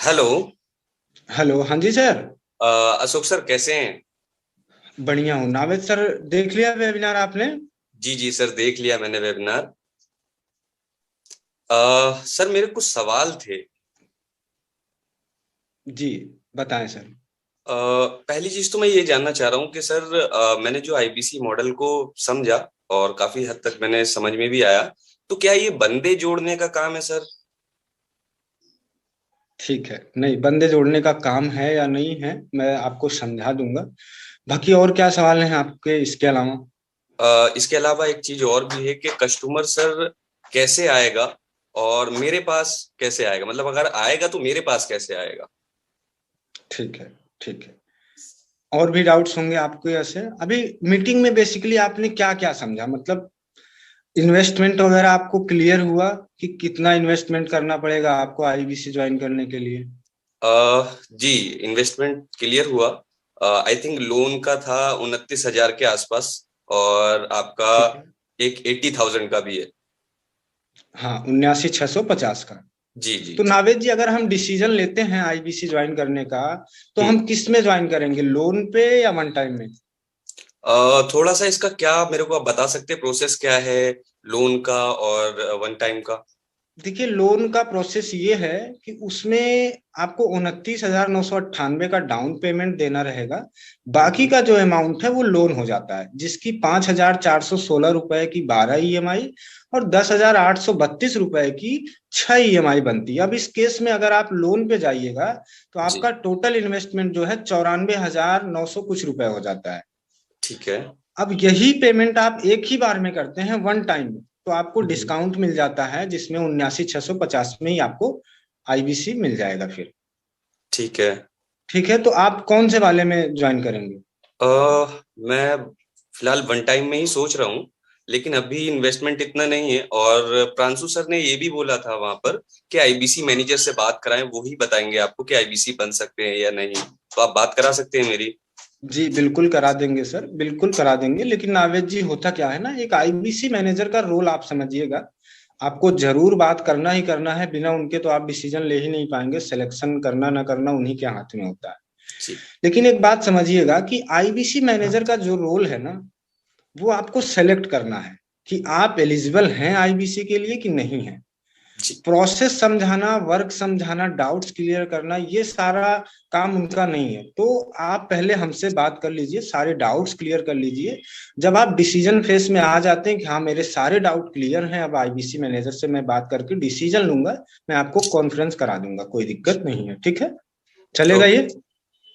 Hello. Hello. हाँ जी sir. Ashok sir कैसे हैं? बढ़िया हूँ नावेद सर। देख लिया वेबिनार आपने? जी जी सर, देख लिया मैंने वेबिनार। सर मेरे कुछ सवाल थे। जी, बताएं सर। पहली चीज तो मैं ये जानना चाह रहा हूँ कि सर मैंने जो आईबीसी मॉडल को समझा और काफी हद तक मैंने समझ में भी आया। तो क्या ये बंदे जोड़ने का काम है सर? ठीक है, नहीं बंदे जोड़ने का काम है या नहीं है मैं आपको समझा दूंगा। बाकी और क्या सवाल हैं आपके इसके अलावा? इसके अलावा एक चीज और भी है कि कस्टमर सर कैसे आएगा और मेरे पास कैसे आएगा, मतलब अगर आएगा तो मेरे पास कैसे आएगा? ठीक है, ठीक है। और भी डाउट्स होंगे आपको ऐसे? अभी मीटिंग में बेसिकली आपने क्या क्या समझा, मतलब इन्वेस्टमेंट वगैरह आपको क्लियर हुआ कि कितना इन्वेस्टमेंट करना पड़ेगा आपको आईबीसी ज्वाइन करने के लिए? जी, इन्वेस्टमेंट क्लियर हुआ। आई थिंक लोन का था 29,000 के आसपास और आपका ठीक है। एक 80,000 का भी है। हाँ, 79,650 का। जी जी तो जी। नावेद जी, अगर हम डिसीजन लेते हैं आईबीसी ज्वाइन करने का, तो हम्म। हम किस में ज्वाइन करेंगे, लोन पे या वन टाइम में? थोड़ा सा इसका क्या मेरे को आप बता सकते हैं, प्रोसेस क्या है लोन का और वन टाइम का? देखिए, लोन का प्रोसेस ये है कि उसमें आपको 29,998 का डाउन पेमेंट देना रहेगा। बाकी हम्म। का जो अमाउंट है वो लोन हो जाता है, जिसकी 5,416 रुपए की 12 ईएमआई और 10,832 रुपए की 6 ईएमआई बनती है। अब इस केस में अगर आप लोन पे जाइएगा तो जी। आपका टोटल इन्वेस्टमेंट जो है 94,900 कुछ रुपए हो जाता है। ठीक है। अब यही पेमेंट आप एक ही बार में करते हैं वन टाइम में, तो आपको हम्म। डिस्काउंट मिल जाता है, जिसमें 79,650 में ही आपको आईबीसी मिल जाएगा फिर। ठीक है। ठीक है, तो आप कौन से वाले में ज्वाइन करेंगे? मैं फिलहाल वन टाइम में ही सोच रहा हूँ, लेकिन अभी इन्वेस्टमेंट इतना नहीं है और प्रांशु सर ने ये भी बोला था वहां पर कि आईबीसी मैनेजर से बात कराएं, वो ही बताएंगे आपको कि आईबीसी बन सकते हैं या नहीं। तो आप बात करा सकते हैं मेरी। जी बिल्कुल करा देंगे सर, बिल्कुल करा देंगे। लेकिन नावेद जी, होता क्या है ना, एक आईबीसी मैनेजर का रोल आप समझिएगा, आपको जरूर बात करना ही करना है। बिना उनके तो आप डिसीजन ले ही नहीं पाएंगे। सिलेक्शन करना ना करना उन्हीं के हाथ में होता है। जी लेकिन एक बात समझिएगा कि आईबीसी मैनेजर का जो रोल है ना, वो आपको सेलेक्ट करना है कि आप एलिजिबल हैं आईबीसी के लिए कि नहीं है। जी। प्रोसेस समझाना, वर्क समझाना, डाउट्स क्लियर करना, ये सारा काम उनका नहीं है। तो आप पहले हमसे बात कर लीजिए, सारे डाउट्स क्लियर कर लीजिए। जब आप डिसीजन फेस में आ जाते हैं कि हाँ मेरे सारे डाउट क्लियर हैं, अब आईबीसी मैनेजर से मैं बात करके डिसीजन लूंगा, मैं आपको कॉन्फ्रेंस करा दूंगा, कोई दिक्कत नहीं है। ठीक है, चलेगा ओके। ये?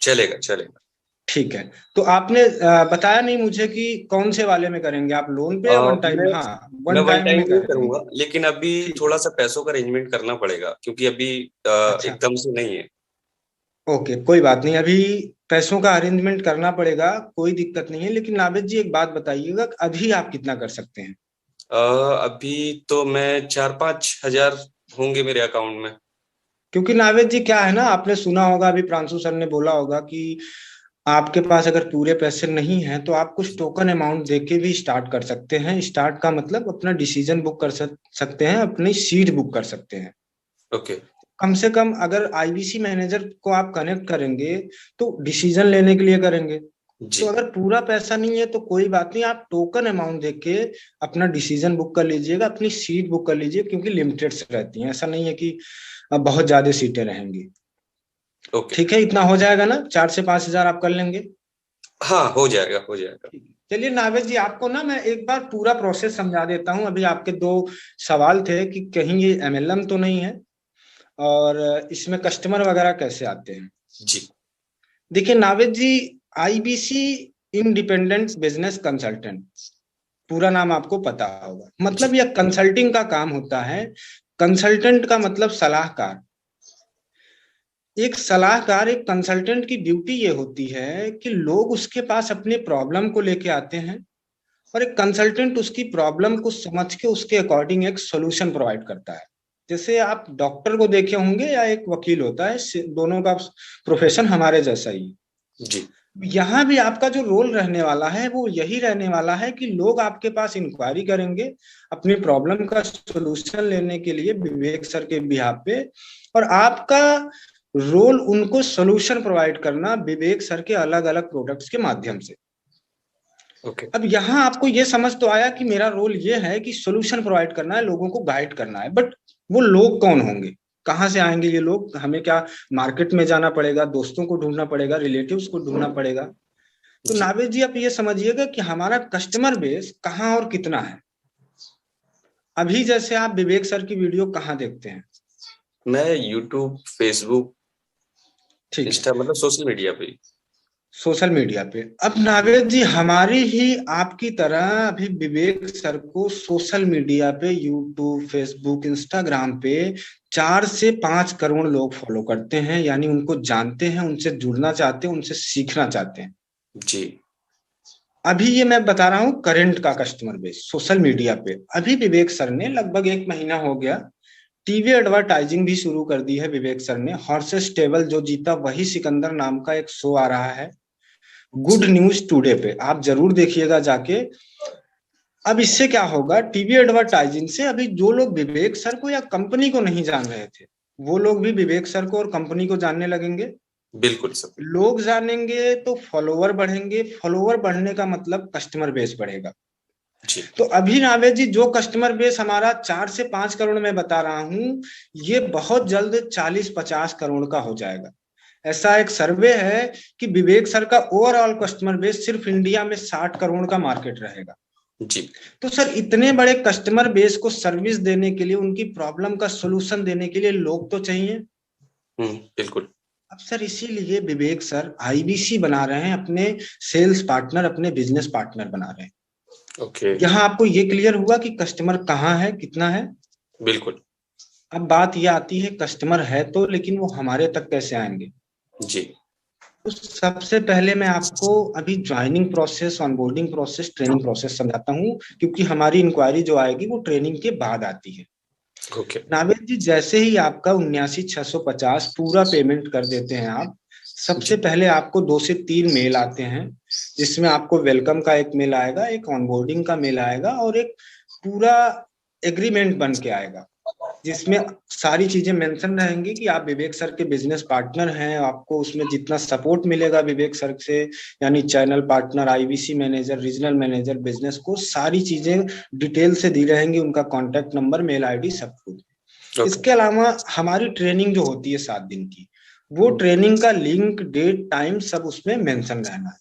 चलेगा चलेगा। ठीक है। तो आपने बताया नहीं मुझे कि कौन से वाले में करेंगे आप, लोन पे या वन टाइम में? मैं हाँ, मैं वन वन टाइम टाइम में में ही करेंगे। करूंगा, लेकिन अभी ठीक थोड़ा है। सा पैसों का अरेंजमेंट करना पड़ेगा क्योंकि अभी अच्छा। एकदम से नहीं है। ओके, कोई बात नहीं, अभी पैसों का अरेंजमेंट करना पड़ेगा, कोई दिक्कत नहीं है। लेकिन नावेद जी, एक बात बताइएगा कि अभी आप कितना कर सकते हैं? अभी तो मैं 4-5 हजार होंगे मेरे अकाउंट में। क्योंकि नावेद जी क्या है ना, आपने सुना होगा, अभी प्रांशु सर ने बोला होगा कि आपके पास अगर पूरे पैसे नहीं हैं तो आप कुछ टोकन अमाउंट देके भी स्टार्ट कर सकते हैं। स्टार्ट का मतलब अपना डिसीजन बुक कर सकते हैं, अपनी सीट बुक कर सकते हैं। ओके। कम से कम अगर आईबीसी मैनेजर को आप कनेक्ट करेंगे तो डिसीजन लेने के लिए करेंगे। तो जी। अगर पूरा पैसा नहीं है तो कोई बात नहीं, आप टोकन अमाउंट देख के अपना डिसीजन बुक कर लीजिएगा, अपनी सीट बुक कर लीजिए, क्योंकि लिमिटेड रहती हैं, ऐसा नहीं है कि बहुत ज्यादा सीटें रहेंगी। ओके। ठीक है, इतना हो जाएगा ना, 4 से 5 हजार आप कर लेंगे? हाँ, हो जाएगा हो जाएगा। ठीक है। चलिए नावेद जी, आपको ना मैं एक बार पूरा प्रोसेस समझा देता हूँ। अभी आपके दो सवाल थे कि कहीं ये एमएलएम तो नहीं है, और इसमें कस्टमर वगैरह कैसे आते हैं। जी देखिए नावेद जी, आईबीसी इंडिपेंडेंट बिजनेस कंसल्टेंट, पूरा नाम आपको पता होगा। जी। मतलब यह कंसल्टिंग का काम होता है। कंसल्टेंट का मतलब सलाहकार। एक सलाहकार, एक कंसल्टेंट की ड्यूटी ये होती है कि लोग उसके पास अपने प्रॉब्लम को लेके आते हैं, और एक कंसल्टेंट उसकी प्रॉब्लम को समझ के उसके अकॉर्डिंग एक सोल्यूशन प्रोवाइड करता है। जैसे आप डॉक्टर को देखे होंगे या एक वकील होता है, दोनों का प्रोफेशन हमारे जैसा ही। जी। यहाँ भी आपका जो रोल रहने वाला है वो यही रहने वाला है कि लोग आपके पास इंक्वायरी करेंगे अपनी प्रॉब्लम का सोल्यूशन लेने के लिए, विवेक सर के बिहाफ पे। और आपका रोल उनको सोल्यूशन प्रोवाइड करना विवेक सर के अलग अलग प्रोडक्ट्स के माध्यम से। ओके। अब यहाँ आपको ये समझ तो आया कि मेरा रोल ये है कि सोल्यूशन प्रोवाइड करना है, लोगों को गाइड करना है, बट वो लोग कौन होंगे, कहाँ से आएंगे ये लोग? हमें क्या मार्केट में जाना पड़ेगा, दोस्तों को ढूंढना पड़ेगा, रिलेटिव्स को ढूंढना पड़ेगा? तो जी। नावेद जी आप ये समझिएगा कि हमारा कस्टमर बेस कहाँ और कितना है। अभी जैसे आप विवेक सर की वीडियो कहाँ देखते हैं? मैं यूट्यूब, फेसबुक, ठीक है, इंस्टा, मतलब सोशल मीडिया पे। सोशल मीडिया पे। अब नावेद जी हमारी ही आपकी तरह अभी विवेक सर को सोशल मीडिया पे, यूट्यूब, फेसबुक, इंस्टाग्राम पे 4 से 5 करोड़ लोग फॉलो करते हैं, यानी उनको जानते हैं, उनसे जुड़ना चाहते हैं, उनसे सीखना चाहते हैं। जी। अभी ये मैं बता रहा हूँ करंट का कस्टमर बेस सोशल मीडिया पे। अभी विवेक सर ने लगभग 1 महीना हो गया टीवी एडवर्टाइजिंग भी शुरू कर दी है विवेक सर ने। हॉर्सेस टेबल जो जीता वही सिकंदर नाम का एक शो आ रहा है गुड जी। न्यूज टुडे पे, आप जरूर देखिएगा जाके। अब इससे क्या होगा, टीवी एडवर्टाइजिंग से अभी जो लोग विवेक सर को या कंपनी को नहीं जान रहे थे, वो लोग भी विवेक सर को और कंपनी को जानने लगेंगे। बिल्कुल सर। लोग जानेंगे तो फॉलोवर बढ़ेंगे, फॉलोवर बढ़ने का मतलब कस्टमर बेस बढ़ेगा। जी। तो अभी नावेद जी जो कस्टमर बेस हमारा 4 से 5 करोड़ में बता रहा हूं, ये बहुत जल्द 40-50 करोड़ का हो जाएगा। ऐसा एक सर्वे है कि विवेक सर का ओवरऑल कस्टमर बेस सिर्फ इंडिया में 60 करोड़ का मार्केट रहेगा। जी। तो सर इतने बड़े कस्टमर बेस को सर्विस देने के लिए, उनकी प्रॉब्लम का सोल्यूशन देने के लिए लोग तो चाहिए। बिल्कुल। अब सर इसीलिए विवेक सर आईबीसी बना रहे हैं, अपने सेल्स पार्टनर, अपने बिजनेस पार्टनर बना रहे हैं। ओके। यहाँ आपको ये क्लियर हुआ कि कस्टमर कहाँ है, कितना है। बिल्कुल। अब बात ये आती है कस्टमर है तो, लेकिन वो हमारे तक कैसे आएंगे? जी। तो सबसे पहले मैं आपको अभी joining process, onboarding process, training process समझाता हूँ, क्योंकि हमारी इंक्वायरी जो आएगी वो ट्रेनिंग के बाद आती है। ओके। नावेद जी जैसे ही आपका 79,650 पूरा पेमेंट कर देते हैं आप, जी। सबसे पहले आपको 2 से 3 मेल आते हैं, जिसमें आपको वेलकम का एक मेल आएगा, एक ऑनबोर्डिंग का मेल आएगा और एक पूरा एग्रीमेंट बन के आएगा, जिसमें सारी चीजें मेंशन रहेंगी कि आप विवेक सर के बिजनेस पार्टनर हैं। आपको उसमें जितना सपोर्ट मिलेगा विवेक सर से, यानी channel partner, IBC manager, regional manager, business को सारी चीजें डिटेल से दी रहेंगी, उनका कॉन्टेक्ट नंबर, मेल आईडी, सब कुछ। ओके। इसके अलावा हमारी ट्रेनिंग जो होती है 7 दिन की, वो ट्रेनिंग का लिंक, डेट, टाइम सब उसमें मेंशन रहना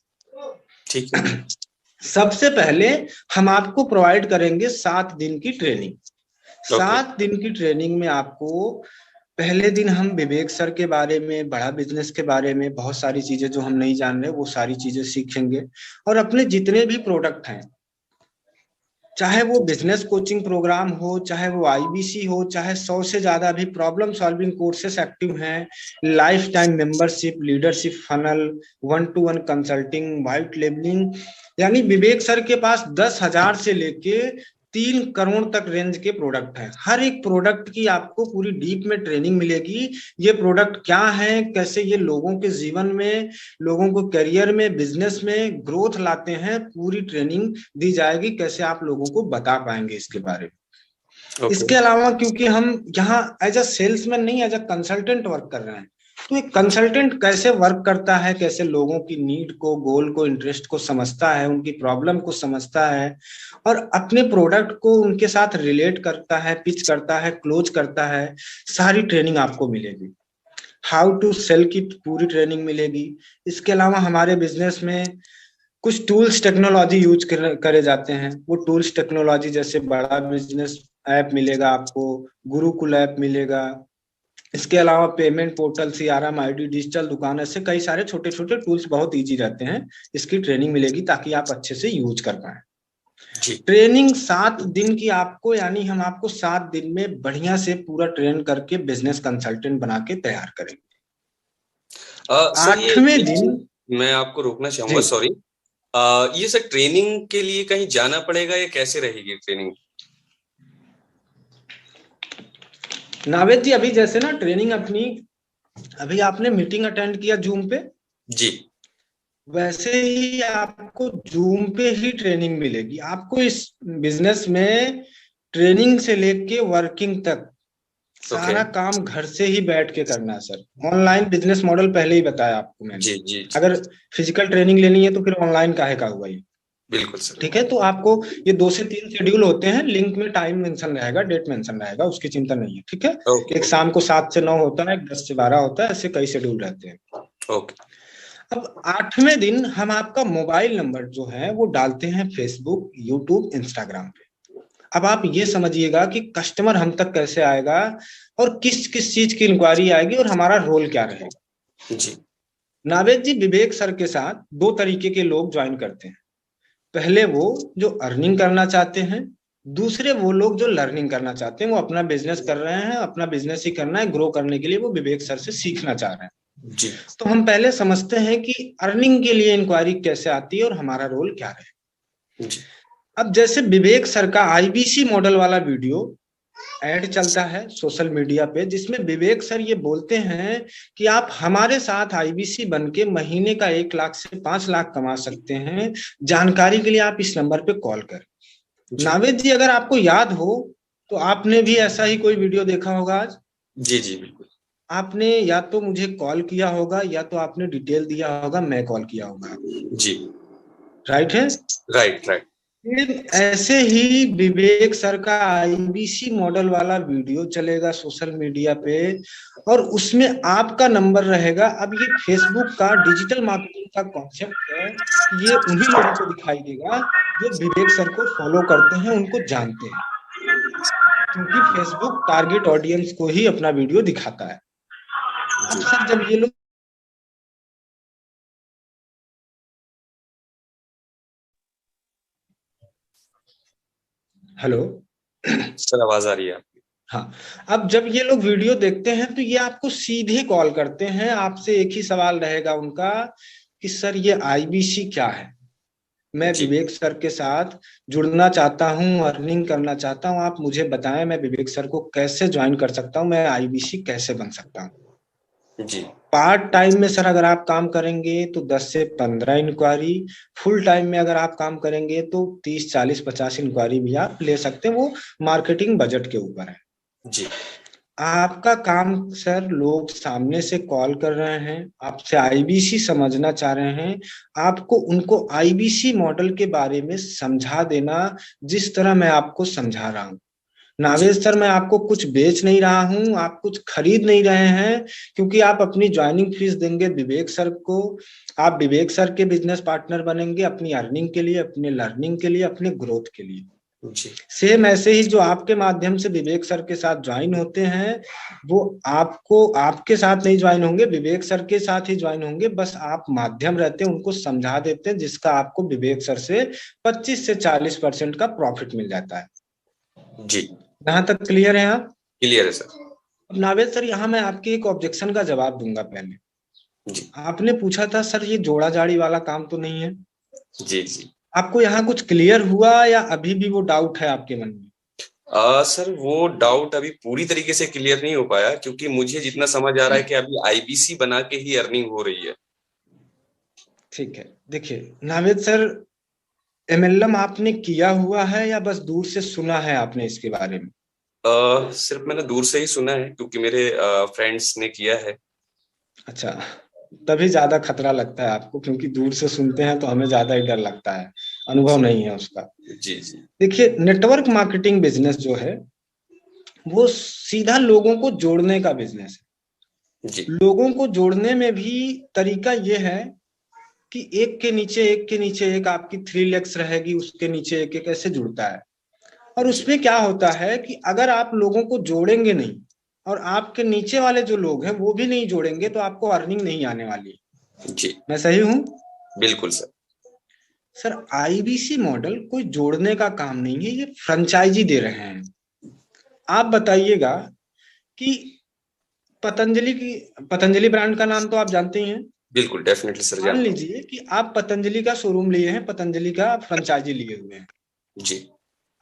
ठीक है। है। सबसे पहले हम आपको प्रोवाइड करेंगे 7 दिन की ट्रेनिंग। ओके। 7 दिन की ट्रेनिंग में आपको पहले दिन हम विवेक सर के बारे में, बड़ा बिजनेस के बारे में, बहुत सारी चीजें जो हम नहीं जान रहे वो सारी चीजें सीखेंगे। और अपने जितने भी प्रोडक्ट हैं, चाहे वो बिजनेस कोचिंग प्रोग्राम हो, चाहे वो आईबीसी हो, चाहे 100 से ज्यादा भी प्रॉब्लम सॉल्विंग कोर्सेस एक्टिव हैं, life time membership, leadership funnel, 1-to-1 consulting, white labelling, यानी विवेक सर के पास 10,000 से लेके 3 करोड़ तक रेंज के प्रोडक्ट हैं। हर एक प्रोडक्ट की आपको पूरी डीप में ट्रेनिंग मिलेगी। ये प्रोडक्ट क्या है, कैसे ये लोगों के जीवन में, लोगों को करियर में, बिजनेस में ग्रोथ लाते हैं, पूरी ट्रेनिंग दी जाएगी। कैसे आप लोगों को बता पाएंगे इसके बारे में। ओके। इसके अलावा क्योंकि हम यहाँ एज अ सेल्समैन नहीं, एज अ कंसल्टेंट वर्क कर रहे हैं, तो एक कंसल्टेंट कैसे वर्क करता है, कैसे लोगों की नीड को, गोल को, इंटरेस्ट को समझता है, उनकी प्रॉब्लम को समझता है और अपने प्रोडक्ट को उनके साथ रिलेट करता है, पिच करता है, क्लोज करता है, सारी ट्रेनिंग आपको मिलेगी। हाउ टू सेल की पूरी ट्रेनिंग मिलेगी। इसके अलावा हमारे बिजनेस में कुछ टूल्स, टेक्नोलॉजी यूज करे जाते हैं। वो टूल्स, टेक्नोलॉजी जैसे बड़ा बिजनेस ऐप मिलेगा आपको, गुरुकुल ऐप मिलेगा। इसके अलावा payment portal, CRM, ID, digital दुकान, ऐसे कई सारे छोटे छोटे टूल्स बहुत इजी रहते हैं। इसकी ट्रेनिंग मिलेगी ताकि आप अच्छे से यूज कर पाए। जी। ट्रेनिंग 7 दिन की आपको, यानी हम आपको 7 दिन में बढ़िया से पूरा ट्रेन करके बिजनेस कंसल्टेंट बना के तैयार करेंगे। सर ये 8वें दिन, मैं आपको रोकना चाहूंगा, जी सॉरी। ये सर ट्रेनिंग के लिए कहीं जाना पड़ेगा या कैसे रहेगी ट्रेनिंग? नावेद जी अभी जैसे ना ट्रेनिंग अपनी, अभी आपने मीटिंग अटेंड किया जूम पे, जी। वैसे ही आपको जूम पे ही ट्रेनिंग मिलेगी। आपको इस बिजनेस में ट्रेनिंग से लेके वर्किंग तक सारा काम घर से ही बैठ के करना है सर। ऑनलाइन बिजनेस मॉडल पहले ही बताया आपको मैंने। जी जी जी। अगर फिजिकल ट्रेनिंग लेनी है तो फिर ऑनलाइन काहे का हुआ ये। बिल्कुल सर। ठीक है, तो आपको ये 2 से 3 शेड्यूल होते हैं, लिंक में टाइम मेंशन रहेगा, डेट मेंशन रहेगा, उसकी चिंता नहीं है। ठीक है, ओके एक शाम को 7 से 9 होता है, एक 10 से 12 होता है, ऐसे कई शेड्यूल रहते हैं। ओके। अब 8वें दिन हम आपका मोबाइल नंबर जो है वो डालते हैं फेसबुक, यूट्यूब, इंस्टाग्राम पे। अब आप ये समझिएगा कि कस्टमर हम तक कैसे आएगा और किस किस चीज की इंक्वायरी आएगी और हमारा रोल क्या रहेगा। जी। नावेद जी, विवेक सर के साथ 2 तरीके के लोग ज्वाइन करते हैं। पहले वो जो अर्निंग करना चाहते हैं, दूसरे वो लोग जो लर्निंग करना चाहते हैं। वो अपना बिजनेस कर रहे हैं, अपना बिजनेस ही करना है, ग्रो करने के लिए वो विवेक सर से सीखना चाह रहे हैं। जी। तो हम पहले समझते हैं कि अर्निंग के लिए इंक्वायरी कैसे आती है और हमारा रोल क्या है। जी। अब जैसे विवेक सर का आईबीसी मॉडल वाला वीडियो ऐड चलता है सोशल मीडिया पे, जिसमें विवेक सर ये बोलते हैं कि आप हमारे साथ आईबीसी बन के महीने का 1 लाख से 5 लाख कमा सकते हैं। जानकारी के लिए आप इस नंबर पे कॉल करें। नावेद जी, अगर आपको याद हो तो आपने भी ऐसा ही कोई वीडियो देखा होगा आज। जी जी बिल्कुल। आपने या तो मुझे कॉल किया होगा या तो आपने डिटेल दिया होगा, मैं कॉल किया होगा। जी। राइट है। Right right. ऐसे ही विवेक सर का आईबीसी मॉडल वाला वीडियो चलेगा सोशल मीडिया पे और उसमें आपका नंबर रहेगा। अब ये फेसबुक का डिजिटल मार्केटिंग का कॉन्सेप्ट है, ये उन्हीं लोगों को दिखाई देगा जो विवेक सर को फॉलो करते हैं, उनको जानते हैं, क्योंकि फेसबुक टारगेट ऑडियंस को ही अपना वीडियो दिखाता है। अब सर जब ये लोग हेलो सर आवाज आ रही है आपकी? हाँ, अब जब ये लोग वीडियो देखते हैं तो ये आपको सीधे कॉल करते हैं। आपसे एक ही सवाल रहेगा उनका कि सर ये आईबीसी क्या है, मैं विवेक सर के साथ जुड़ना चाहता हूँ, अर्निंग करना चाहता हूँ, आप मुझे बताएं मैं विवेक सर को कैसे ज्वाइन कर सकता हूँ, मैं आईबीसी कैसे बन सकता हूँ। जी। पार्ट टाइम में सर अगर आप काम करेंगे तो 10 से 15 इंक्वायरी, फुल टाइम में अगर आप काम करेंगे तो 30, 40, 50 इंक्वायरी भी आप ले सकते हैं। वो मार्केटिंग बजट के ऊपर है। जी। आपका काम सर, लोग सामने से कॉल कर रहे हैं, आपसे आईबीसी समझना चाह रहे हैं, आपको उनको आईबीसी मॉडल के बारे में समझा देना, जिस तरह मैं आपको समझा रहा हूँ। नावेद सर, मैं आपको कुछ बेच नहीं रहा हूं, आप कुछ खरीद नहीं रहे हैं, क्योंकि आप अपनी ज्वाइनिंग फीस देंगे विवेक सर को, आप विवेक सर के बिजनेस पार्टनर बनेंगे अपनी अर्निंग के लिए, अपने लर्निंग के लिए, अपने ग्रोथ के लिए। सेम ऐसे ही जो आपके माध्यम से विवेक सर के साथ ज्वाइन होते हैं, वो आपको आपके साथ नहीं ज्वाइन होंगे, विवेक सर के साथ ही ज्वाइन होंगे। बस आप माध्यम रहते हैं, उनको समझा देते हैं, जिसका आपको विवेक सर से 25 से 40% का प्रॉफिट मिल जाता है। जी। यहाँ तक क्लियर है आप? क्लियर है सर। अब नावेद सर, यहाँ मैं आपके एक ऑब्जेक्शन का जवाब दूंगा। पहले जी। आपने पूछा था सर ये जोड़ा जाड़ी वाला काम तो नहीं है। जी जी। आपको यहाँ कुछ क्लियर हुआ या अभी भी वो डाउट है आपके मन में? सर वो डाउट अभी पूरी तरीके से क्लियर नहीं हो पाया, क्योंकि मुझे जितना समझ आ रहा है कि अभी आईबीसी बना के ही अर्निंग हो रही है। ठीक है, देखिए नावेद सर, एमएलएम आपने किया हुआ है या बस दूर से सुना है आपने इसके बारे में? सिर्फ मैंने दूर से ही सुना है, क्योंकि मेरे फ्रेंड्स ने किया है। अच्छा, तभी ज्यादा खतरा लगता है आपको, क्योंकि दूर से सुनते हैं तो हमें ज्यादा ही डर लगता है, अनुभव नहीं है उसका। जी जी। देखिए, नेटवर्क मार्केटिंग बिजनेस जो है वो सीधा लोगों को जोड़ने का बिजनेस है। जी। लोगों को जोड़ने में भी तरीका ये है कि एक के नीचे एक के नीचे एक आपकी 3 लेग्स रहेगी, उसके नीचे एक एक ऐसे जुड़ता है। और उसमें क्या होता है कि अगर आप लोगों को जोड़ेंगे नहीं और आपके नीचे वाले जो लोग हैं वो भी नहीं जोड़ेंगे तो आपको अर्निंग नहीं आने वाली। जी, मैं सही हूं? बिल्कुल सर। सर, आईबीसी मॉडल कोई जोड़ने का काम नहीं है, ये फ्रेंचाइजी दे रहे हैं। आप बताइएगा कि पतंजलि ब्रांड का नाम तो आप जानते ही हैं। बिल्कुल, डेफिनेटली सर। मान लीजिए कि आप पतंजलि का शोरूम लिए हैं, पतंजलि का फ्रेंचाइजी लिए हुए हैं। जी।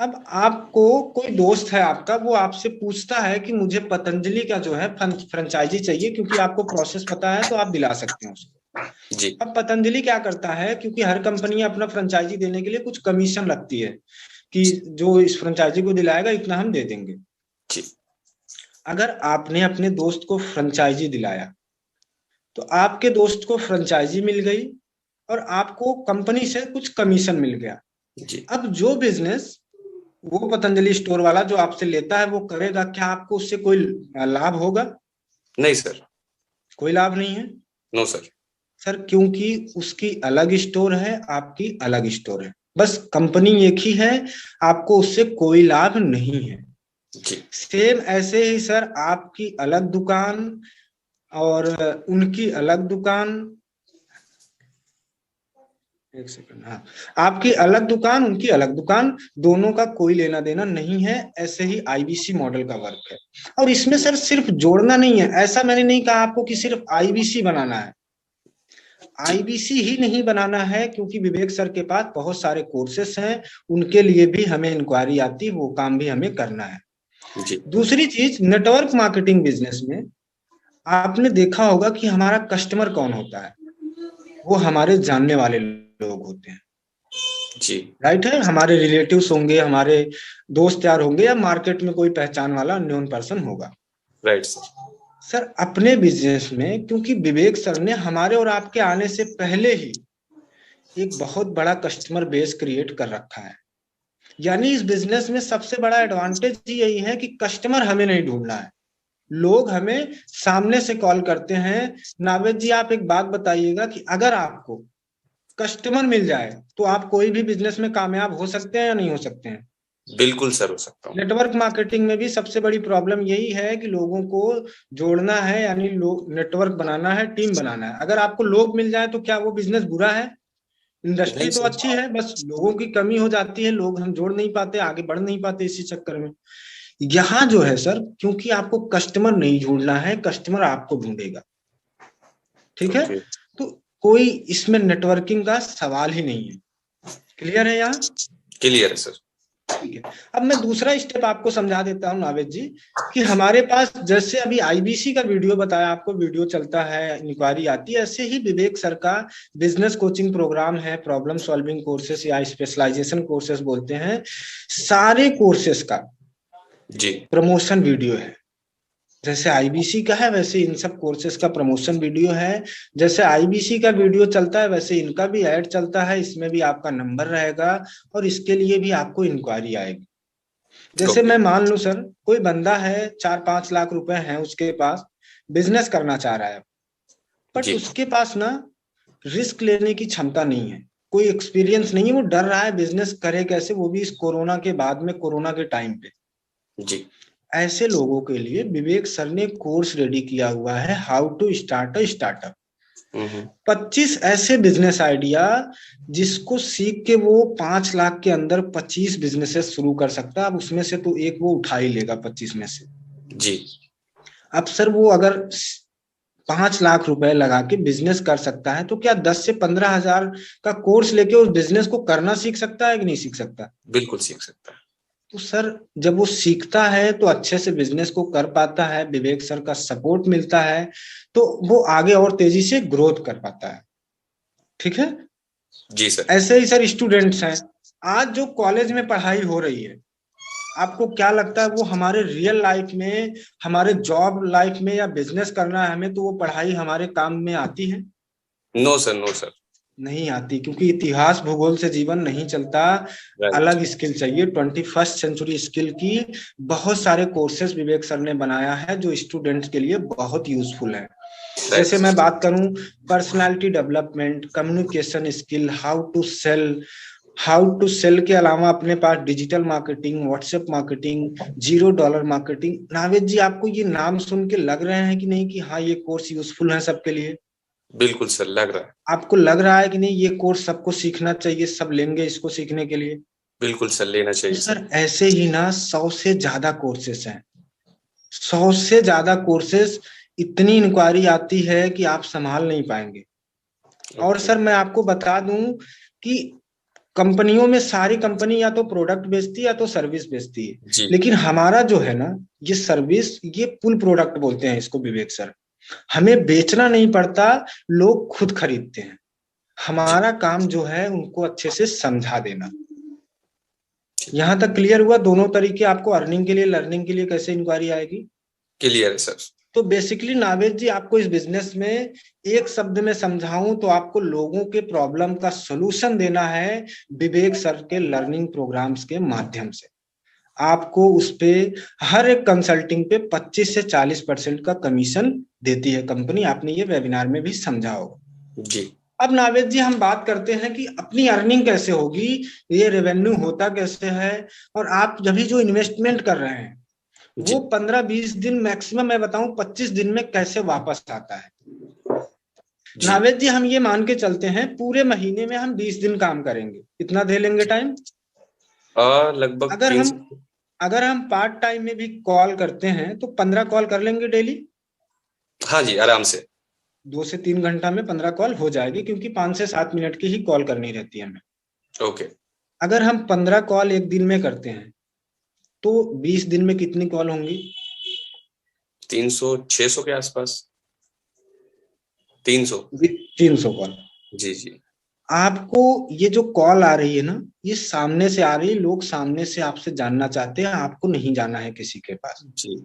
अब आपको कोई दोस्त है आपका, वो आपसे पूछता है कि मुझे पतंजलि का जो है फ्रेंचाइजी चाहिए, क्योंकि आपको प्रोसेस पता है तो आप दिला सकते हैं उसको। जी। अब पतंजलि क्या करता है, क्योंकि हर कंपनी अपना फ्रेंचाइजी देने के लिए कुछ कमीशन रखती है कि जो इस फ्रेंचाइजी को दिलाएगा इतना हम दे देंगे। जी। अगर आपने अपने दोस्त को फ्रेंचाइजी दिलाया तो आपके दोस्त को फ्रेंचाइजी मिल गई और आपको कंपनी से कुछ कमीशन मिल गया। जी अब जो बिजनेस वो पतंजलि स्टोर वाला जो आपसे लेता है वो करेगा, क्या आपको उससे कोई लाभ होगा? नहीं सर। कोई लाभ नहीं है नो सर। सर, क्योंकि उसकी अलग स्टोर है, आपकी अलग स्टोर है, बस कंपनी एक ही है, आपको उससे कोई लाभ नहीं है। जी सेम ऐसे ही सर, आपकी अलग दुकान और उनकी अलग दुकान, एक सेकंड, हाँ, आपकी अलग दुकान उनकी अलग दुकान, दोनों का कोई लेना देना नहीं है। ऐसे ही आईबीसी मॉडल का वर्क है। और इसमें सर सिर्फ जोड़ना नहीं है, ऐसा मैंने नहीं कहा आपको कि सिर्फ आईबीसी बनाना है। जी आईबीसी ही नहीं बनाना है, क्योंकि विवेक सर के पास बहुत सारे कोर्सेस हैं, उनके लिए भी हमें इंक्वायरी आती है, वो काम भी हमें करना है। जी दूसरी चीज, नेटवर्क मार्केटिंग बिजनेस में आपने देखा होगा कि हमारा कस्टमर कौन होता है, वो हमारे जानने वाले लोग होते हैं। जी राइट है, हमारे रिलेटिव्स होंगे, हमारे दोस्त यार होंगे, या मार्केट में कोई पहचान वाला नोन पर्सन होगा। Right sir. सर अपने बिजनेस में, क्योंकि विवेक सर ने हमारे और आपके आने से पहले ही एक बहुत बड़ा कस्टमर बेस क्रिएट कर रखा है, यानी इस बिजनेस में सबसे बड़ा एडवांटेज यही है कि कस्टमर हमें नहीं ढूंढना है, लोग हमें सामने से कॉल करते हैं। नावेद जी, आप एक बात बताइएगा कि अगर आपको कस्टमर मिल जाए तो आप कोई भी बिजनेस में कामयाब हो सकते हैं या नहीं हो सकते हैं? बिल्कुल सर, हो सकता हूँ। नेटवर्क मार्केटिंग में भी सबसे बड़ी प्रॉब्लम यही है कि लोगों को जोड़ना है, यानी लोग नेटवर्क बनाना है, टीम बनाना है। अगर आपको लोग मिल जाए तो क्या वो बिजनेस बुरा है? इंडस्ट्री नहीं तो सर। अच्छी है, बस लोगों की कमी हो जाती है, लोग हम जोड़ नहीं पाते, आगे बढ़ नहीं पाते इसी चक्कर में। यहाँ जो है सर, क्योंकि आपको कस्टमर नहीं ढूंढना है, कस्टमर आपको ढूंढेगा। ठीक है, ओके। तो कोई इसमें नेटवर्किंग का सवाल ही नहीं है। क्लियर है यहाँ? क्लियर है सर। ठीक है, अब मैं दूसरा स्टेप आपको समझा देता हूँ नावेद जी, कि हमारे पास जैसे अभी आईबीसी का वीडियो बताया आपको, वीडियो चलता है, इंक्वायरी आती है, ऐसे ही विवेक सर का बिजनेस कोचिंग प्रोग्राम है, प्रॉब्लम सॉल्विंग कोर्सेस या स्पेशलाइजेशन कोर्सेस बोलते हैं। सारे कोर्सेस का जी प्रमोशन वीडियो है। जैसे आईबीसी का है वैसे इन सब कोर्सेज का प्रमोशन वीडियो है। जैसे आईबीसी का वीडियो चलता है वैसे इनका भी ऐड चलता है, इसमें भी आपका नंबर रहेगा और इसके लिए भी आपको इंक्वायरी आएगी। जैसे ओके। मैं मान लूं सर, कोई बंदा है, 4-5 लाख रुपए हैं उसके पास, बिजनेस करना चाह रहा है, बट जी उसके पास ना रिस्क लेने की क्षमता नहीं है, कोई एक्सपीरियंस नहीं है, वो डर रहा है बिजनेस करे कैसे, वो भी इस कोरोना के बाद में, कोरोना के टाइम पे। जी ऐसे लोगों के लिए विवेक सर ने कोर्स रेडी किया हुआ है, how to start a startup. Hmm. 25 ऐसे बिजनेस आइडिया जिसको सीख के वो 5 लाख के अंदर 25 बिजनेसेस शुरू कर सकता है। अब उसमें से तो एक वो उठा ही लेगा 25 में से। जी अब सर वो अगर 5 लाख रुपए लगा के बिजनेस कर सकता है तो क्या 10 से 15 हजार का कोर्स लेके उस बिजनेस को करना सीख सकता है कि नहीं सीख सकता? बिल्कुल सीख सकता है। तो सर जब वो सीखता है तो अच्छे से बिजनेस को कर पाता है, विवेक सर का सपोर्ट मिलता है तो वो आगे और तेजी से ग्रोथ कर पाता है। ठीक है, जी सर। ऐसे ही सर स्टूडेंट्स हैं, आज जो कॉलेज में पढ़ाई हो रही है, आपको क्या लगता है वो हमारे रियल लाइफ में, हमारे जॉब लाइफ में या बिजनेस करना है हमें, तो वो पढ़ाई हमारे काम में आती है? No sir, no sir. नहीं आती, क्योंकि इतिहास भूगोल से जीवन नहीं चलता। राइट। अलग स्किल चाहिए, 21st सेंचुरी स्किल की बहुत सारे कोर्सेज विवेक सर ने बनाया है जो स्टूडेंट्स के लिए बहुत यूजफुल है। राइट जैसे मैं सर। बात करूं, personality development, communication skill, how to sell के अलावा अपने पास digital marketing, WhatsApp marketing, $0 marketing. Naved ji, आपको ये नाम सुन के लग रहे हैं कि नहीं कि हाँ ये कोर्स यूजफुल है सबके लिए? बिल्कुल सर, लग रहा है। आपको लग रहा है कि नहीं ये कोर्स सबको सीखना चाहिए, सब लेंगे इसको सीखने के लिए? बिल्कुल सर, लेना तो चाहिए सर। सर ऐसे ही ना 100 से ज्यादा कोर्सेस हैं, 100 से ज्यादा कोर्सेस। इतनी इंक्वायरी आती है कि आप संभाल नहीं पाएंगे। और ओके। सर मैं आपको बता दूं कि कंपनियों में सारी कंपनी या तो प्रोडक्ट बेचती है या तो सर्विस बेचती है, जी लेकिन हमारा जो है ना, ये सर्विस, ये पुल प्रोडक्ट बोलते हैं इसको विवेक सर। हमें बेचना नहीं पड़ता, लोग खुद खरीदते हैं। जी हमारा काम जो है उनको अच्छे से समझा देना। यहां तक क्लियर हुआ? दोनों तरीके आपको अर्निंग के लिए, लर्निंग के लिए कैसे इंक्वायरी आएगी? क्लियर है सर। तो बेसिकली नावेद जी, आपको इस बिजनेस में एक शब्द में समझाऊं तो आपको लोगों के प्रॉब्लम का सॉल्यूशन देना है विवेक सर के लर्निंग प्रोग्राम्स के माध्यम से। आपको उस पे हर एक कंसल्टिंग पे 25 से 40% का कमीशन देती है कंपनी। आपने ये वेबिनार में भी समझा होगा जी। अब नावेद जी, हम बात करते हैं कि अपनी अर्निंग कैसे होगी, ये रेवेन्यू होता कैसे है, और आप जब भी जो इन्वेस्टमेंट कर रहे हैं वो 15-20 दिन मैक्सिमम, मैं बताऊं 25 दिन में कैसे वापस आता है। नावेद जी, हम ये मान के चलते हैं पूरे महीने में हम 20 दिन काम करेंगे, इतना दे लेंगे टाइम? लगभग अगर हम पार्ट टाइम में भी कॉल करते हैं तो 15 कॉल कर लेंगे डेली। हाँ जी, आराम से 2 से 3 घंटा में 15 कॉल हो जाएगी, क्योंकि 5 से 7 मिनट की ही कॉल करनी रहती है हमें। ओके। अगर हम 15 कॉल एक दिन में करते हैं तो 20 दिन में कितनी कॉल होंगी? 300-600 के आसपास। 300 कॉल। जी जी। आपको ये जो कॉल आ रही है ना, ये सामने से आ रही है, लोग सामने से आपसे जानना चाहते हैं, आपको नहीं जाना है किसी के पास। जी।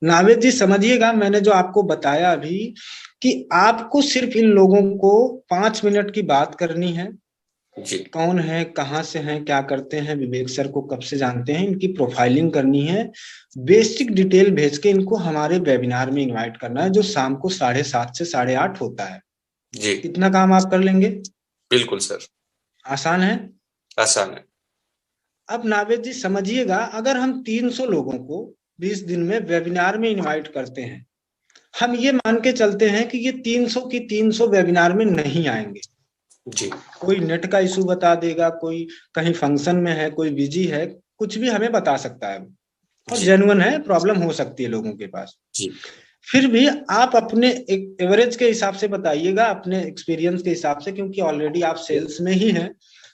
नावेद जी समझिएगा, मैंने जो आपको बताया अभी कि आपको सिर्फ इन लोगों को 5 मिनट की बात करनी है। जी। कौन है, कहाँ से हैं, क्या करते हैं, विवेक सर को कब से जानते हैं, इनकी प्रोफाइलिंग करनी है, बेसिक डिटेल भेज के इनको हमारे वेबिनार में इनवाइट करना है, जो शाम को 7:30 से 8:30 होता है। जी। इतना काम आप कर लेंगे? बिल्कुल सर। आसान है? आसान है। अब नावेद जी समझिएगा, अगर हम 300 लोगों को 20 दिन में वेबिनार में इनवाइट करते हैं, हम ये मान के चलते हैं कि ये 300 की 300 वेबिनार में नहीं आएंगे। जी। कोई नेट का इशू बता देगा, कोई कहीं फंक्शन में है, कोई बिजी है, कुछ भी हमें बता सकता है, और जेन्युइन है, प्रॉब्लम हो सकती है लोगों के पास। जी। फिर भी आप अपने एक एवरेज के हिसाब से बताइएगा, अपने एक्सपीरियंस के हिसाब से, क्योंकि ऑलरेडी आप सेल्स में ही हैं,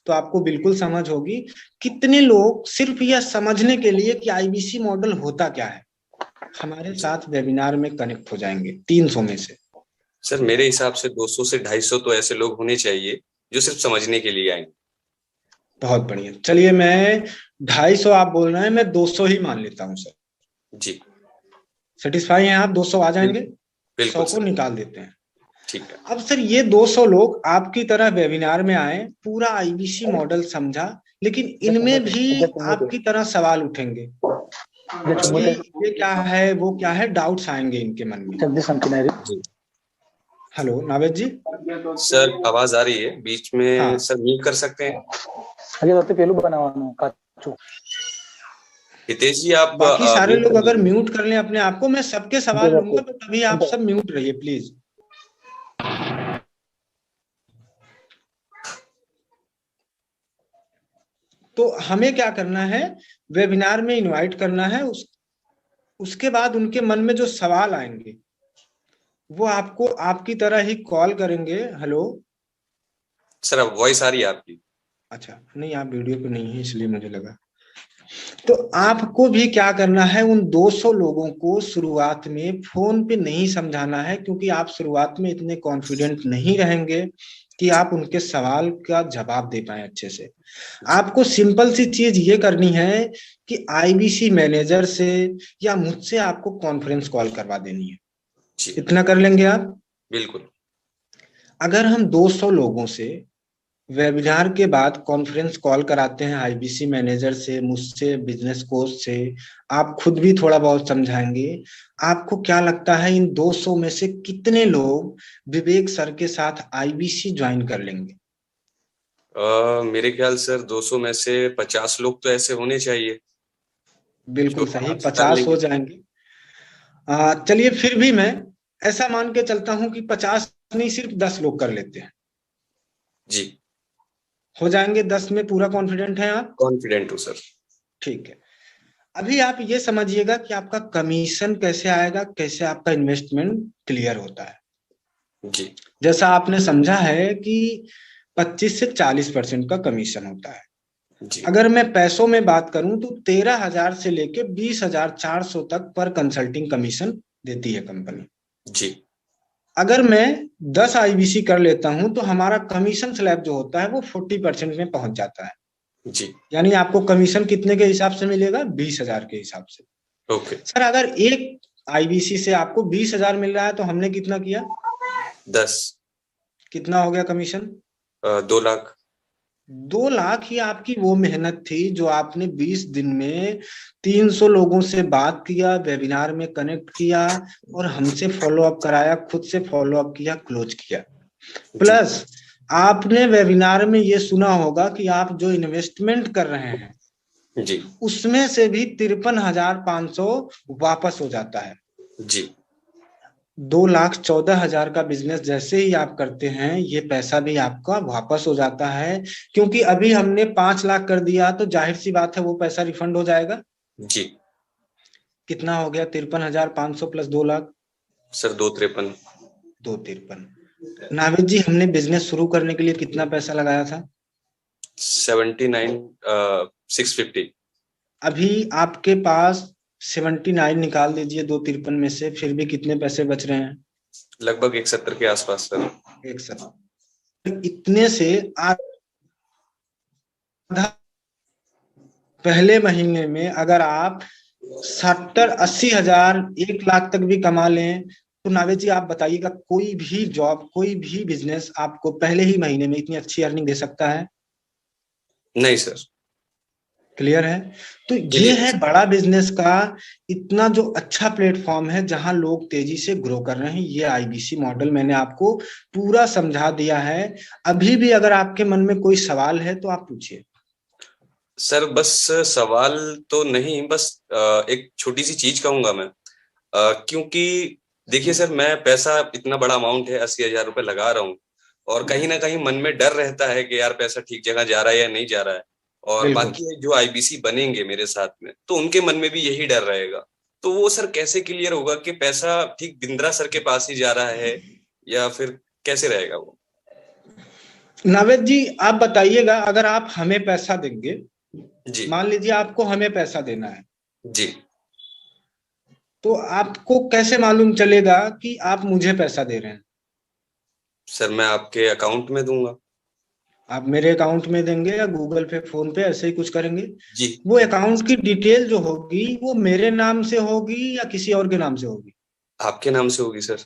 तो आपको बिल्कुल समझ होगी कितने लोग सिर्फ यह समझने के लिए कि आईबीसी मॉडल होता क्या है हमारे साथ वेबिनार में कनेक्ट हो जाएंगे 300 में से। सर मेरे हिसाब से 200 से 250 तो ऐसे लोग होने चाहिए जो सिर्फ समझने के लिए आएंगे। बहुत बढ़िया, चलिए मैं 250 आप बोल रहे हैं, मैं 200 ही मान लेता हूँ सर। जी। सेटिस्फाई हैं आप? 200 आ जाएंगे? बिल्कुल 100 को निकाल देते हैं। ठीक है। अब सर ये 200 लोग आपकी तरह वेबिनार में आए, पूरा आईबीसी मॉडल समझा, लेकिन इनमें भी आपकी तरह सवाल उठेंगे कि ये क्या है, वो क्या है, डाउट्स आएंगे इनके मन में। हेलो नावेद जी। सर आवाज आ रही है बीच में। हाँ। सर म्यूट कर सकते हैं? हितेश जी आप बाकी सारे लोग अगर म्यूट कर लें अपने आप को, मैं सबके सवाल लूंगा, तो तभी आप सब म्यूट रहिए प्लीज। तो हमें क्या करना है, वेबिनार में इनवाइट करना है, उसके बाद उनके मन में जो सवाल आएंगे वो आपको आपकी तरह ही कॉल करेंगे। हेलो सर, अब वॉइस आ रही है आपकी? अच्छा, नहीं आप वीडियो पे नहीं है इसलिए मुझे लगा। तो आपको भी क्या करना है, उन 200 लोगों को शुरुआत में फोन पे नहीं समझाना है, क्योंकि आप शुरुआत में इतने कॉन्फिडेंट नहीं रहेंगे कि आप उनके सवाल का जवाब दे पाए अच्छे से। आपको सिंपल सी चीज ये करनी है कि आईबीसी मैनेजर से या मुझसे आपको कॉन्फ्रेंस कॉल करवा देनी है। इतना कर लेंगे आप? बिल्कुल। अगर हम 200 लोगों से वेबिनार के बाद कॉन्फ्रेंस कॉल कराते हैं, आईबीसी मैनेजर से, मुझसे, बिजनेस कोच से, आप खुद भी थोड़ा बहुत समझाएंगे, आपको क्या लगता है इन 200 में से कितने लोग विवेक सर के साथ आईबीसी ज्वाइन कर लेंगे? मेरे ख्याल सर 200 में से 50 लोग तो ऐसे होने चाहिए। बिल्कुल सही, 50 हो जाएंगे। चलिए फिर भी मैं ऐसा मान के चलता हूं कि 50 नहीं, सिर्फ 10 लोग कर लेते हैं। जी। हो जाएंगे 10 में? पूरा कॉन्फिडेंट है आप? कॉन्फिडेंट हूँ सर। ठीक है। अभी आप ये समझिएगा कि आपका कमीशन कैसे आएगा, कैसे आपका इन्वेस्टमेंट क्लियर होता है। जी। जैसा आपने समझा है कि 25 से 40% का कमीशन होता है। जी। अगर मैं पैसों में बात करूं तो 13,000 से लेके 20,400 तक पर कंसल्टिंग कमीशन देती है कंपनी। जी। अगर मैं 10 आईबीसी कर लेता हूं तो हमारा कमीशन स्लैब जो होता है वो 40% में पहुंच जाता है। जी। यानी आपको कमीशन कितने के हिसाब से मिलेगा? 20,000 के हिसाब से। ओके। सर अगर एक आईबीसी से आपको 20,000 मिल रहा है, तो हमने कितना किया? 10। कितना हो गया कमीशन? 2 लाख। 2 लाख ही आपकी वो मेहनत थी जो आपने 20 दिन में 300 लोगों से बात किया, वेबिनार में कनेक्ट किया और हमसे फॉलो अप कराया, खुद से फॉलो अप किया, क्लोज किया। प्लस आपने वेबिनार में ये सुना होगा कि आप जो इन्वेस्टमेंट कर रहे हैं जी उसमें से भी 53,500 वापस हो जाता है। जी 2,14,000 का बिजनेस जैसे ही आप करते हैं, ये पैसा भी आपका वापस हो जाता है। क्योंकि अभी हमने 5 लाख कर दिया तो जाहिर सी बात है वो पैसा रिफंड हो जाएगा। जी कितना हो गया? 53,500 प्लस 2 लाख, सर 253। 253। नाविद जी, हमने बिजनेस शुरू करने के लिए कितना पैसा लगाया था? 79,650। अभी आपके पास 79 निकाल दीजिए 253 में से, फिर भी कितने पैसे बच रहे हैं? लगभग 170 के आसपास सर। 170। इतने से आधा पहले महीने में अगर आप 70-80 हजार 1 लाख तक भी कमा लें तो नावेद जी आप बताइएगा, कोई भी जॉब, कोई भी बिजनेस आपको पहले ही महीने में इतनी अच्छी अर्निंग दे सकता है? नहीं सर। क्लियर है? तो ये क्लियर है बड़ा बिजनेस का इतना जो अच्छा प्लेटफॉर्म है जहां लोग तेजी से ग्रो कर रहे हैं। ये आईबीसी मॉडल मैंने आपको पूरा समझा दिया है। अभी भी अगर आपके मन में कोई सवाल है तो आप पूछिए। सर बस सवाल तो नहीं, बस एक छोटी सी चीज कहूंगा मैं, क्योंकि देखिए सर, मैं पैसा इतना बड़ा अमाउंट है 80,000 रुपए लगा रहा हूँ, और कहीं ना कहीं मन में डर रहता है कि यार पैसा ठीक जगह जा रहा है या नहीं जा रहा है। और बिल्कुल। बाकी जो आईबीसी बनेंगे मेरे साथ में, तो उनके मन में भी यही डर रहेगा। तो वो सर कैसे क्लियर होगा कि पैसा ठीक बिंद्रा सर के पास ही जा रहा है, या फिर कैसे रहेगा वो? नावेद जी आप बताइएगा, अगर आप हमें पैसा देंगे, जी मान लीजिए आपको हमें पैसा देना है, जी तो आपको कैसे मालूम चलेगा कि आप मुझे पैसा दे रहे हैं? सर, मैं आपके अकाउंट में दूंगा। आप मेरे अकाउंट में देंगे या गूगल पे, फोन पे, ऐसे ही कुछ करेंगे? जी। वो अकाउंट की डिटेल जो होगी वो मेरे नाम से होगी या किसी और के नाम से होगी? आपके नाम से होगी सर।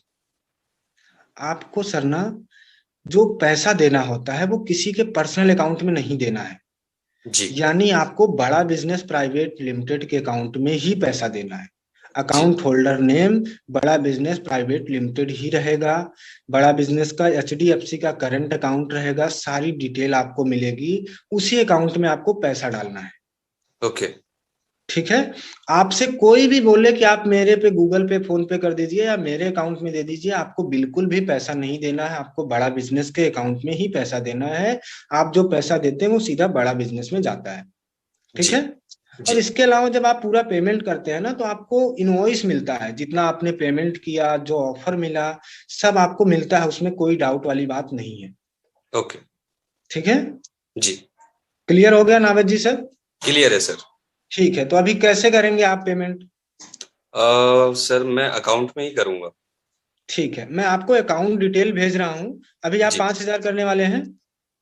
आपको सर ना, जो पैसा देना होता है वो किसी के पर्सनल अकाउंट में नहीं देना है। जी यानी आपको बड़ा बिजनेस प्राइवेट लिमिटेड के अकाउंट में ही पैसा देना है। जी अकाउंट होल्डर नेम बड़ा बिजनेस प्राइवेट लिमिटेड ही रहेगा। बड़ा बिजनेस का एचडीएफसी का करंट अकाउंट रहेगा। सारी डिटेल आपको मिलेगी, उसी अकाउंट में आपको पैसा डालना है। ओके। ठीक है? आपसे कोई भी बोले कि आप मेरे पे गूगल पे, फोन पे कर दीजिए या मेरे अकाउंट में दे दीजिए, आपको बिल्कुल भी पैसा नहीं देना है। आपको बड़ा बिजनेस के अकाउंट में ही पैसा देना है। आप जो पैसा देते हैं वो सीधा बड़ा बिजनेस में जाता है। ठीक जी है? जी और इसके अलावा जब आप पूरा पेमेंट करते हैं ना, तो आपको इनवॉइस मिलता है, जितना आपने पेमेंट किया, जो ऑफर मिला, सब आपको मिलता है। उसमें कोई डाउट वाली बात नहीं है। ओके। ठीक है? जी क्लियर हो गया नावेद जी सर? क्लियर है सर। ठीक है, तो अभी कैसे करेंगे आप पेमेंट? सर मैं अकाउंट में ही करूंगा। ठीक है, मैं आपको अकाउंट डिटेल भेज रहा हूं। अभी आप जी 5,000 करने वाले हैं?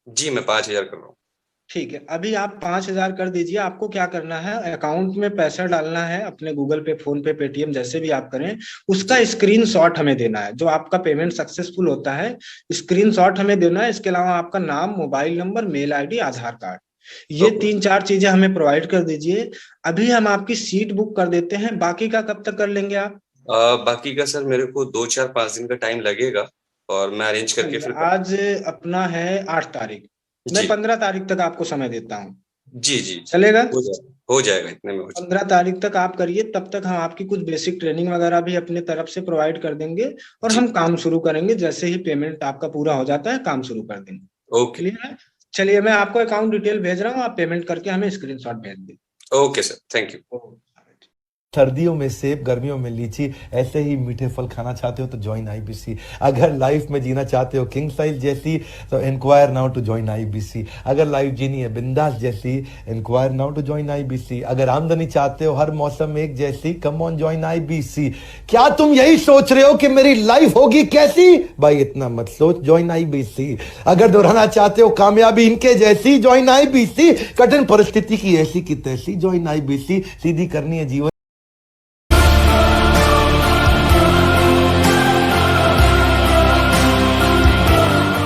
जी मैं 5,000 कर रहा हूँ। ठीक है, अभी आप 5,000 कर दीजिए। आपको क्या करना है, अकाउंट में पैसा डालना है अपने गूगल पे, फोन पे, पेटीएम, जैसे भी आप करें, उसका जी स्क्रीनशॉट हमें देना है। जो आपका पेमेंट सक्सेसफुल होता है, स्क्रीनशॉट हमें देना है। इसके अलावा आपका नाम, मोबाइल नंबर, मेल आईडी, आधार कार्ड, ये ओके। 3-4 चीजें हमें प्रोवाइड कर दीजिए। अभी हम आपकी सीट बुक कर देते हैं। बाकी का कब तक कर लेंगे आप? बाकी का सर मेरे को 2 4 5 दिन का टाइम लगेगा, और मैं अरेंज करके चलिए, फिर आज अपना है 8 तारीख, मैं जी 15 तारीख तक आपको समय देता हूँ। जी जी जी चलेगा? हो जाएगा, इतने में हो जाएगा। 15 तारीख तक आप करिए, तब तक हम आपकी कुछ बेसिक ट्रेनिंग वगैरह भी अपने तरफ से प्रोवाइड कर देंगे और जी हम काम शुरू करेंगे। जैसे ही पेमेंट आपका पूरा हो जाता है, काम शुरू कर देंगे। ओके। क्लियर है? चलिए, मैं आपको अकाउंट डिटेल भेज रहा हूँ, आप पेमेंट करके हमें स्क्रीनशॉट भेज दें। Okay sir, thank you. सर्दियों में सेब, गर्मियों में लीची, ऐसे ही मीठे फल खाना चाहते हो तो ज्वाइन आईबीसी। अगर लाइफ में जीना चाहते हो किंग साइज जैसी, तो enquire now to join IBC. अगर लाइफ जीनी है बिंदास जैसी, enquire now to join IBC. अगर आमदनी चाहते हो हर मौसम एक जैसी, कम ऑन ज्वाइन आईबीसी। क्या तुम यही सोच रहे हो कि मेरी लाइफ होगी कैसी? भाई इतना मत सोच, ज्वाइन आईबीसी। अगर दोहराना चाहते हो कामयाबी इनके जैसी, ज्वाइन आईबीसी। कठिन परिस्थिति की ऐसी की तैसी, ज्वाइन आईबीसी। सीधी करनी है जीवन